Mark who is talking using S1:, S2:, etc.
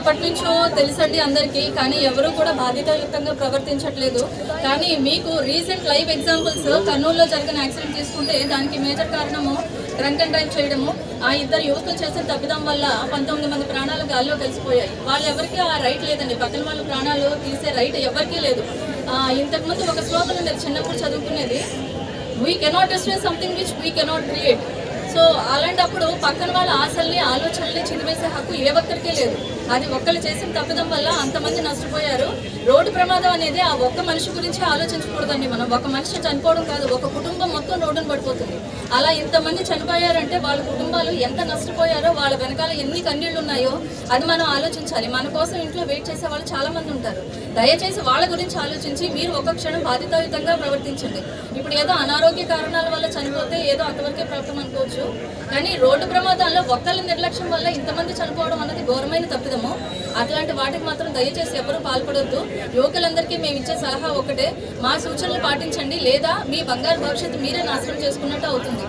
S1: ఎప్పటి నుంచో తెలుసండి అందరికీ, కానీ ఎవరు కూడా బాధ్యతాయుతంగా ప్రవర్తించట్లేదు. కానీ మీకు రీసెంట్ లైవ్ ఎగ్జాంపుల్స్ కర్నూలులో జరిగిన యాక్సిడెంట్ తీసుకుంటే దానికి మేజర్ కారణము డ్రంక్ అండ్ డ్రైవ్ చేయడము. ఆ ఇద్దరు యువకులు చేసిన తప్పిదం వల్ల 19 మంది ప్రాణాలు గాల్లో కలిసిపోయాయి. వాళ్ళు ఎవరికి ఆ రైట్ లేదండి, పక్కన వాళ్ళ ప్రాణాలు తీసే రైట్ ఎవరికీ లేదు. ఇంతకుముందు ఒక స్లోగన్ ఉండేది, చిన్నప్పుడు చదువుకునేది, we cannot destroy something which we cannot create. So అలాంటప్పుడు పక్కన వాళ్ళ ఆశల్ని ఆలోచనల్ని చిదివేసే హక్కు ఏ ఒక్కరికే లేదు. అది ఒక్కళ్ళు చేసిన తప్పిదం వల్ల అంతమంది నష్టపోయారు. రోడ్డు ప్రమాదం అనేది ఆ ఒక్క మనిషి గురించి ఆలోచించకూడదండి. మనం ఒక మనిషి చనిపోవడం కాదు, ఒక కుటుంబం మొత్తం రోడ్డును పడిపోతుంది. అలా ఇంతమంది చనిపోయారంటే వాళ్ళ కుటుంబాలు ఎంత నష్టపోయారో, వాళ్ళ వెనకాల ఎన్ని కన్నీళ్లు ఉన్నాయో అది మనం ఆలోచించాలి. మన కోసం ఇంట్లో వెయిట్ చేసే వాళ్ళు చాలా మంది ఉంటారు. దయచేసి వాళ్ళ గురించి ఆలోచించి మీరు ఒక క్షణం బాధ్యతాయుతంగా ప్రవర్తించండి. ఇప్పుడు ఏదో అనారోగ్య కారణాల వల్ల చనిపోతే ఏదో అంతవరకే ప్రభుత్వం అనుకోవచ్చు, కానీ రోడ్డు ప్రమాదాల్లో ఒక్కళ్ళ నిర్లక్ష్యం వల్ల ఇంతమంది చనిపోవడం అన్నది ఘోరమైన తప్పిదము. అట్లాంటి వాటికి మాత్రం దయచేసి ఎవరూ పాల్పడొద్దు. యువకులందరికీ మేము ఇచ్చే సలహా ఒకటే, మా సూచనలు పాటించండి, లేదా మీ బంగారు భవిష్యత్తు మీరే నాశనం చేసుకున్నట్టు అవుతుంది.